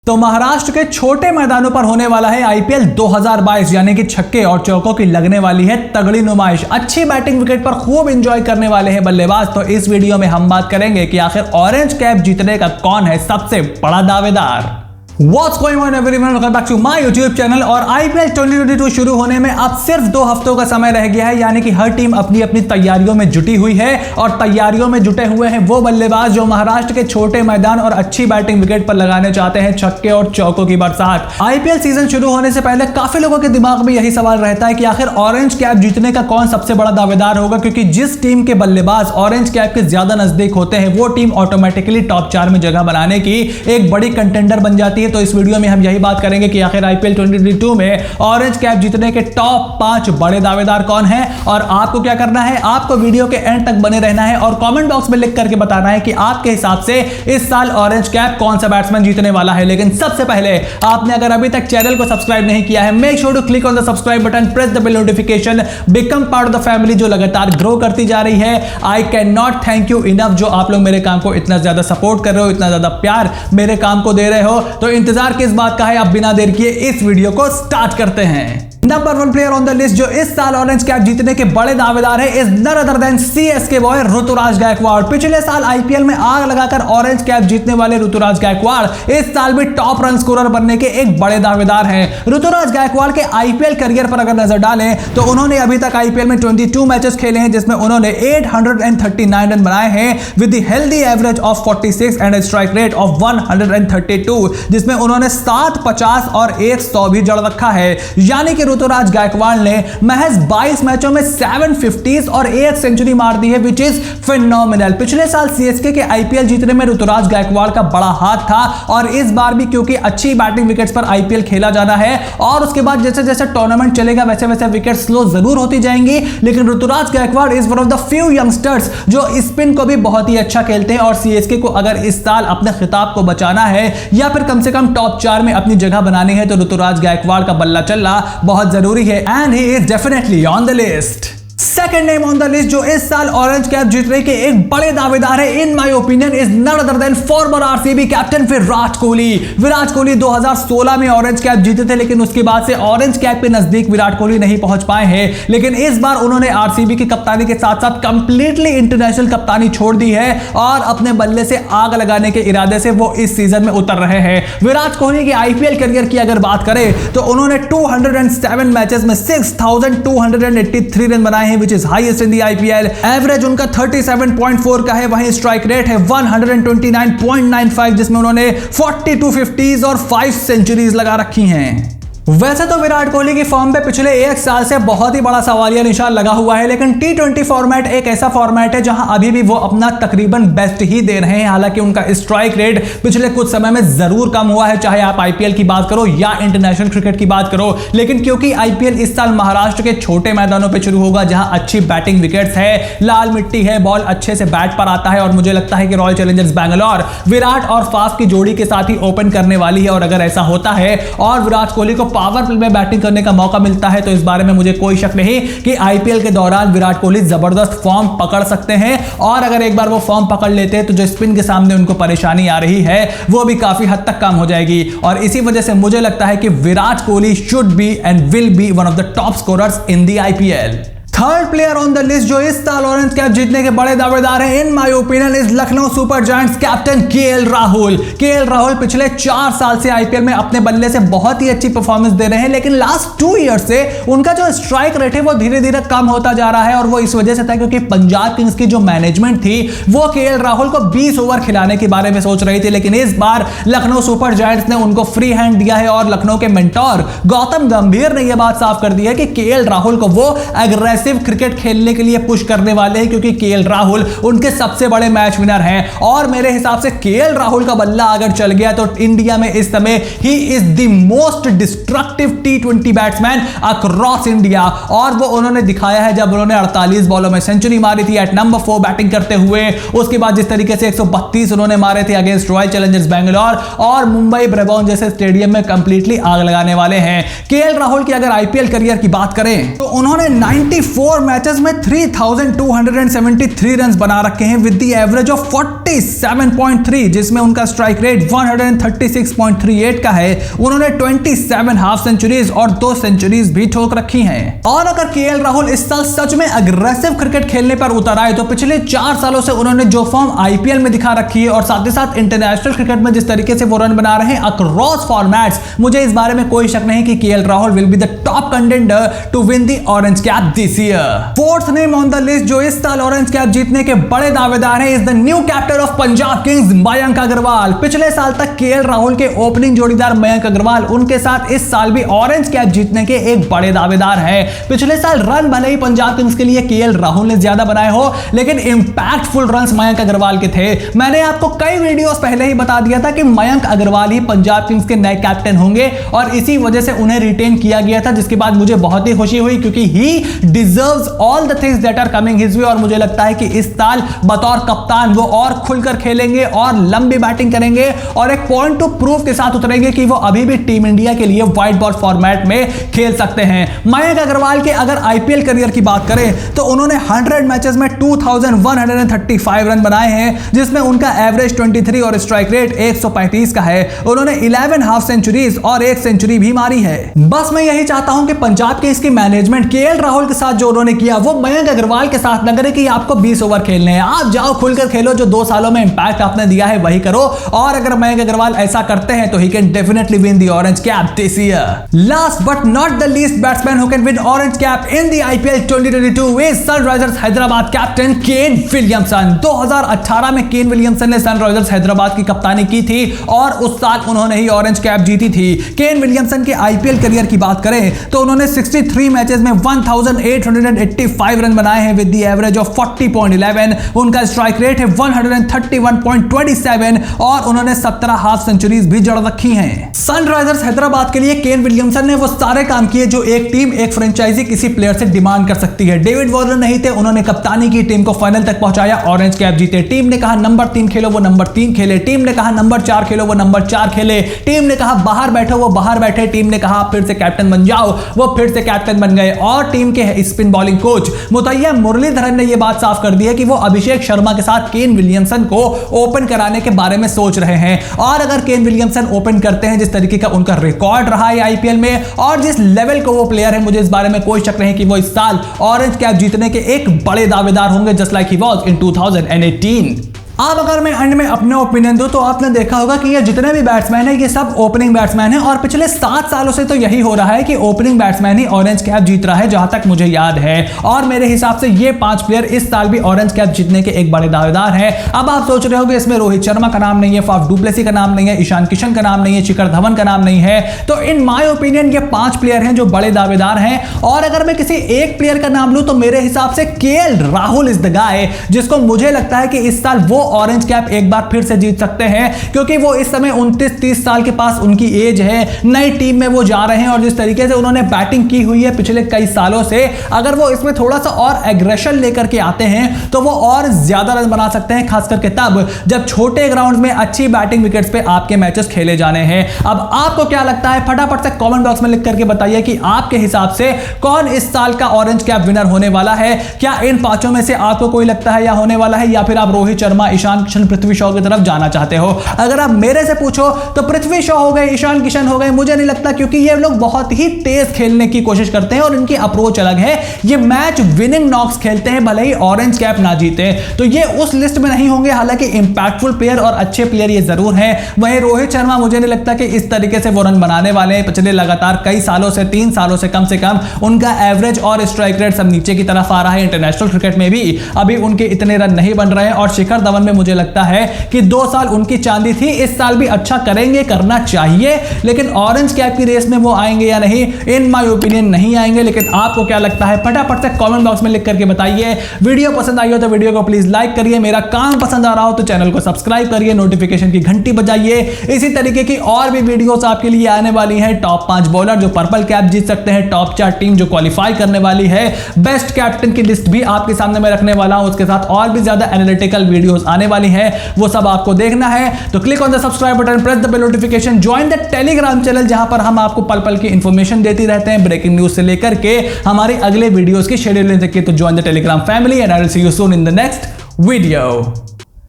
तो महाराष्ट्र के छोटे मैदानों पर होने वाला है आईपीएल 2022, यानी कि छक्के और चौकों की लगने वाली है तगड़ी नुमाइश। अच्छी बैटिंग विकेट पर खूब एंजॉय करने वाले हैं बल्लेबाज। तो इस वीडियो में हम बात करेंगे कि आखिर ऑरेंज कैप जीतने का कौन है सबसे बड़ा दावेदार। What's going on everyone? Welcome back to my YouTube channel। और आईपीएल 2022 शुरू होने में अब सिर्फ 2 हफ्तों का समय रह गया है, यानी कि हर टीम अपनी अपनी तैयारियों में जुटी हुई है और तैयारियों में जुटे हुए हैं वो बल्लेबाज जो महाराष्ट्र के छोटे मैदान और अच्छी बैटिंग विकेट पर लगाने चाहते हैं छक्के और चौकों की बरसात। आईपीएल सीजन शुरू होने से पहले काफी लोगों के दिमाग में यही सवाल रहता है कि आखिर ऑरेंज कैप जीतने का कौन सबसे बड़ा दावेदार होगा, क्योंकि जिस टीम के बल्लेबाज ऑरेंज कैप के ज्यादा नजदीक होते हैं वो टीम ऑटोमेटिकली टॉप 4 में जगह बनाने की एक बड़ी कंटेंडर बन जाती है। तो इस वीडियो में हम यही बात करेंगे कि आखिर आईपीएल 2022 में ऑरेंज कैप जीतने के टॉप 5 बड़े दावेदार कौन हैं और आपको क्या करना है। आपको वीडियो के एंड तक बने रहना है और कमेंट बॉक्स में लिख करके बताना है कि आपके हिसाब से इस साल ऑरेंज कैप कौन सा बैट्समैन जीतने वाला है। लेकिन सबसे पहले आपने अगर अभी तक चैनल को सब्सक्राइब नहीं किया है, make sure to click on the subscribe button, press the bell notification, become part of the family जो लगातार ग्रो करती जा रही है। I can not thank you enough जो आप लोग मेरे काम को इतना ज्यादा सपोर्ट कर रहे हो, इतना ज्यादा प्यार मेरे काम को दे रहे हो। तो इंतजार किस बात का है, अब बिना देर किए इस वीडियो को स्टार्ट करते हैं। Number 1 player on the list जो इस साल ऑरेंज कैप जीतने के बड़े दावेदार है is none other than CSK boy Ruturaj Gaikwad. पिछले साल आईपीएल में आग लगाकर ऑरेंज कैप जीतने वाले ऋतुराज गायकवाड़ इस साल भी टॉप रन स्कोरर बनने के एक बड़े दावेदार हैं। ऋतुराज गायकवाड़ के आईपीएल करियर पर अगर नजर डालें तो उन्होंने अभी तक आईपीएल में 22 मैचेस खेले हैं, जिसमें उन्होंने 839 रन बनाए हैं with the healthy average of 46 and strike rate of 132, जिसमें उन्होंने 7, 50 और 100 भी जड़ रखा है। यानी कि ऋतुराज गायकवाड़ ने महज 22 मैचों में 750 और 1 सेंचुरी मार दी है, विच इज फिनोमिनल। पिछले साल सीएसके के आईपीएल जीतने में ऋतुराज गायकवाड़ का बड़ा हाथ था और इस बार भी क्योंकि अच्छी बैटिंग विकेट्स पर आईपीएल खेला जाना है और उसके बाद जैसे जैसे टूर्नामेंट चलेगा वैसे वैसे विकेट स्लो जरूर होती जाएंगी, लेकिन Ruturaj Gaikwad is one of the few youngsters जो स्पिन को भी बहुत ही अच्छा खेलते हैं और सीएसके को अगर इस साल अपने खिताब को बचाना है या फिर कम से कम टॉप 4 में अपनी जगह बनानी है तो ऋतुराज गायकवाड़ का बल्ला चलना बहुत जरूरी है and he is definitely on the list. Second name on the list जो इस साल ऑरेंज कैप जीतने के एक बड़े दावेदार है in my opinion is none other than former RCB captain Virat Kohli. Virat Kohli 2016 में ऑरेंज कैप जीते थे, लेकिन उसके बाद से ऑरेंज कैप के नजदीक विराट कोहली नहीं पहुंच पाए हैं। लेकिन इस बार उन्होंने आरसीबी की कप्तानी के साथ साथ कंप्लीटली इंटरनेशनल कप्तानी छोड़ दी है और अपने बल्ले से आग लगाने के इरादे से वो इस सीजन में उतर रहे हैं। विराट कोहली के आईपीएल करियर की अगर बात करें तो उन्होंने 207 मैचेस में 6283 रन बनाए हैं, which is highest in the IPL। Average उनका 37.4 का है, वहीं स्ट्राइक रेट है 129.95, जिसमें उन्होंने 42 50s और 5 सेंचुरीज लगा रखी हैं। वैसे तो विराट कोहली की फॉर्म पे पिछले 1 साल से बहुत ही बड़ा सवालिया निशान लगा हुआ है, लेकिन T20 फॉर्मेट एक ऐसा फॉर्मेट है जहां अभी भी वो अपना तकरीबन बेस्ट ही दे रहे हैं। हालांकि उनका स्ट्राइक रेट पिछले कुछ समय में जरूर कम हुआ है, चाहे आप आईपीएल की बात करो या इंटरनेशनल क्रिकेट की बात करो। लेकिन क्योंकि आईपीएल इस साल महाराष्ट्र के छोटे मैदानों पर शुरू होगा जहां अच्छी बैटिंग विकेट्स है, लाल मिट्टी है, बॉल अच्छे से बैट पर आता है और मुझे लगता है कि रॉयल चैलेंजर्स बैंगलोर विराट और फाफ की जोड़ी के साथ ही ओपन करने वाली है। और अगर ऐसा होता है और विराट कोहली को पावर प्ले में बैटिंग करने का मौका मिलता है तो इस बारे में मुझे कोई शक नहीं कि आईपीएल के दौरान विराट कोहली जबरदस्त फॉर्म पकड़ सकते हैं। और अगर एक बार वो फॉर्म पकड़ लेते हैं तो जो स्पिन के सामने उनको परेशानी आ रही है वो भी काफी हद तक कम हो जाएगी। और इसी वजह से मुझे लगता है कि Virat Kohli should be and will be one of the top scorers in the IPL. Third player on the list जो इस साल ऑरेंज कैप जीतने के बड़े दावेदार हैं इन my opinion is Lucknow super giants captain KL Rahul. KL Rahul पिछले 4 साल से आईपीएल में अपने बल्ले से बहुत ही अच्छी परफॉर्मेंस दे रहे हैं, लेकिन लास्ट 2 ईयर्स से उनका जो स्ट्राइक रेट है वो धीरे धीरे कम होता जा रहा है। और वो इस वजह से था क्योंकि पंजाब किंग्स की जो मैनेजमेंट थी वो केएल राहुल को 20 ओवर खिलाने के बारे में सोच रही थी, लेकिन इस बार लखनऊ सुपर जायंट्स ने उनको फ्री हैंड दिया है और लखनऊ के मेंटोर गौतम गंभीर ने यह बात साफ कर दी है कि केएल राहुल को वो एग्रेसिव क्रिकेट खेलने के लिए पुश करने वाले हैं, क्योंकि केएल राहुल उनके सबसे बड़े मैच विनर हैं। और मेरे हिसाब से केएल राहुल का बल्ला अगर चल गया तो इंडिया में इस समय he is the most destructive T20 batsman across India. और वो उन्होंने दिखाया है जब उन्होंने 48 बॉलों में सेंचुरी मारी थी एट नंबर 4 बैटिंग करते हुए। उसके बाद जिस तरीके से 132 उन्होंने मारे थे अगेंस्ट रॉयल चैलेंजर्स बैंगलोर और मुंबई ब्रेबॉर्न जैसे स्टेडियम में कंप्लीटली आग लगाने वाले हैं। केएल राहुल की अगर आईपीएल करियर की बात करें तो उन्होंने 94 64 मैचेस में 3273 रन बना रखे हैं विद द एवरेज ऑफ 47.3, जिसमें उनका स्ट्राइक रेट 136.38 का है। उन्होंने 27 हाफ सेंचुरीज और 2 सेंचुरीज भी ठोक रखी हैं। और अगर केएल राहुल इस साल सच में अग्रेसिव क्रिकेट खेलने पर उतर आए तो पिछले 4 सालों से उन्होंने जो फॉर्म आईपीएल में दिखा रखी है और साथ ही साथ इंटरनेशनल क्रिकेट में जिस तरीके से वो रन बना रहे हैं अक्रॉस फॉर्मेट्स, मुझे इस बारे में कोई शक नहीं कि KL Rahul will be the top contender to win the orange cap this year. Fourth name on the list जो इस साल ऑरेंज कैप जीतने के बड़े दावेदार हैं is the new captain of Punjab Kings Mayank Agarwal. पिछले साल तक केएल राहुल के ओपनिंग जोड़ीदार मयंक अग्रवाल उनके साथ इस साल भी ऑरेंज कैप जीतने के एक बड़े दावेदार हैं। पिछले साल रन भले ही पंजाब किंग्स के लिए केएल राहुल ने ज्यादा बनाए हो, लेकिन इंपैक्टफुल रन्स मयंक अग्रवाल के थे। मैंने आपको कई वीडियोस पहले ही बता दिया था कि मयंक अग्रवाल ही पंजाब किंग्स के नए कैप्टन होंगे और इसी वजह से उन्हें रिटेन किया गया था, जिसके बाद मुझे बहुत ही खुशी हुई क्योंकि he deserves all the things that are coming his way. और मुझे लगता है कि इस साल बतौर कप्तान वो और खुलकर खेलेंगे और लंबी बैटिंग करेंगे और एक पॉइंट टू प्रूफ के साथ उतरेंगे कि वो अभी भी टीम इंडिया के लिए व्हाइट बॉल फॉर्मेट में खेल सकते हैं। मयंक अग्रवाल के अगर आईपीएल करियर की बात करें तो उन्होंने 100 मैचेस में 2135 रन बनाए हैं, जिसमें उनका एवरेज 23 और स्ट्राइक रेट 135 का है। उन्होंने 11 हाफ सेंचुरीज और 1 सेंचुरी भी मारी है। बस मैं यही चाहता हूं कि पंजाब के इसकी मैनेजमेंट केएल राहुल के साथ जो उन्होंने किया वो मयंक अग्रवाल के साथ न करे कि आपको 20 ओवर खेलने हैं, आप जाओ खुलकर खेलो, जो 2 सालों में इंपैक्ट आपने दिया है वही करो। और अगर मयंक अग्रवाल ऐसा करते हैं तो he can definitely win the orange cap this year. Last but not the least batsman who can win orange cap in the IPL 2022 is Sunrisers Hyderabad captain Kane Williamson. 2018 में केन विलियमसन ने सनराइजर्स हैदराबाद की कप्तानी की थी और उस साल उन्होंने ही ऑरेंज कैप जीती थी। केन विलियमसन के आईपीएल करियर की बात करें तो उन्होंने 63 मैचेस में 1885 रन बनाए हैं विद द एवरेज ऑफ 40.11। उनका स्ट्राइक रेट है 131.27 और उन्होंने 17 हाफ सेंचुरीज भी जड़ रखी हैं। सनराइजर्स हैदराबाद के लिए केन विलियमसन ने वो सारे काम किए जो एक टीम, एक फ्रेंचाइजी किसी प्लेयर से डिमांड कर सकती है। डेविड वॉर्नर नहीं थे, उन्होंने कप्तानी की, टीम को फाइनल तक पहुंचाया, ऑरेंज कैप जीते। टीम ने कहा नंबर 3 खेलो, वो नंबर 3 खेले। टीम ने कहा नंबर 4 खेलो, वो नंबर 4 खेले। टीम ने कहा बाहर बैठो, वो बाहर बैठे। टीम ने कहा फिर से कैप्टन बन जाओ, वो फिर से कैप्टन बन गए। और टीम के spin bowling coach Muttiah Muralitharan ने यह बात साफ कर दी है कि वो अभिषेक शर्मा के साथ केन विलियमसन को ओपन कराने के बारे में सोच रहे हैं। और अगर केन विलियमसन ओपन करते हैं, जिस तरीके का उनका रिकॉर्ड रहा है आईपीएल में और जिस लेवल को वो प्लेयर है, मुझे इस बारे में कोई शक नहीं कि वो इस साल ऑरेंज कैप जीतने के एक बड़े दावेदार होंगे, just like he was in 2018। अब अगर मैं एंड में अपने ओपिनियन दूं तो आपने देखा होगा कि ये जितने भी बैट्समैन हैं ये सब ओपनिंग बैट्समैन हैं और पिछले 7 सालों से तो यही हो रहा है कि ओपनिंग बैट्समैन ही ऑरेंज कैप जीत रहा है, जहां तक मुझे याद है। और मेरे हिसाब से ये 5 प्लेयर इस साल भी ऑरेंज कैप जीतने के एक बड़े दावेदार हैं। अब आप सोच रहे होंगे इसमें रोहित शर्मा का नाम नहीं है, फाफ डू प्लेसी का नाम नहीं है, ईशान किशन का नाम नहीं है, शिखर धवन का नाम नहीं है। तो इन माय ओपिनियन ये 5 प्लेयर हैं जो बड़े दावेदार हैं। और अगर मैं किसी एक प्लेयर का नाम लूं तो मेरे हिसाब से KL Rahul is the guy, जिसको मुझे लगता है कि इस साल वो ऑरेंज कैप एक बार फिर से जीत सकते हैं, क्योंकि वो इस समय 29-30 साल के पास उनकी एज है। नई टीम में वो जा रहे हैं और जिस तरीके से उन्होंने बैटिंग की हुई है पिछले कई सालों से, अगर वो इसमें थोड़ा सा और एग्रेशन लेकर के आते हैं तो वो और ज्यादा रन बना सकते हैं, खास करके तब जब छोटे ग्राउंड में अच्छी बैटिंग विकेट्स पे आपके मैचेस खेले जाने हैं। अब आपको क्या लगता है, फटाफट से कमेंट बॉक्स में लिख करके बताइए कि आपके हिसाब से कौन इस साल का ऑरेंज कैप विनर होने वाला है। क्या इन 5 में से आपको कोई लगता है या होने वाला है, या फिर आप रोहित शर्मा, ईशान किशन, पृथ्वी शॉ की तरफ जाना चाहते हो? अगर आप मेरे से पूछो तो पृथ्वी शॉ हो गए, ईशान किशन हो गए, मुझे नहीं लगता, क्योंकि ये लोग बहुत ही तेज खेलने की कोशिश करते हैं और इनकी अप्रोच अलग है। ये मैच विनिंग नॉक्स खेलते हैं, भले ही ऑरेंज कैप ना जीते, तो ये उस लिस्ट में नहीं होंगे। हालांकि इंपैक्टफुल प्लेयर और अच्छे प्लेयर ये जरूर हैं। वहीं रोहित शर्मा मुझे नहीं लगता कि इस तरीके से वो रन बनाने वाले हैं। पिछले लगातार कई सालों से, 3 सालों से कम उनका एवरेज और स्ट्राइक रेट सब नीचे की तरफ आ रहा है। इंटरनेशनल क्रिकेट में भी अभी उनके इतने रन नहीं बन रहे हैं। और शिखर धवन में मुझे लगता है कि 2 साल उनकी चांदी थी, इस साल भी अच्छा करेंगे, करना चाहिए, लेकिन ऑरेंज कैप की रेस में वो आएंगे या नहीं, इन माय ओपिनियन नहीं आएंगे। लेकिन आपको क्या लगता है, फटाफट से कमेंट बॉक्स में लिख करके बताइए। वीडियो पसंद आई हो तो वीडियो को प्लीज लाइक करिए, मेरा काम पसंद आ रहा हो तो चैनल को सब्सक्राइब करिए, नोटिफिकेशन की घंटी बजाइए। इसी तरीके की और भी वीडियोस आपके लिए आने वाली हैं। टॉप 5 बॉलर जो पर्पल कैप जीत सकते हैं, टॉप 4 टीम जो क्वालिफाई करने वाली है, बेस्ट कैप्टन की लिस्ट भी आपके सामने मैं रखने वाला हूं। उसके साथ और भी ज्यादा एनालिटिकल वीडियोस आने वाली हैं वो सब आपको देखना है तो click on the subscribe button, press the bell notification, join the Telegram channel जहां पर हम आपको पल पल की इंफॉर्मेशन देती रहते हैं, ब्रेकिंग न्यूज से लेकर के हमारी अगले वीडियोस की शेड्यूलिंग तक की। तो join the Telegram family and I will see you soon in the next video.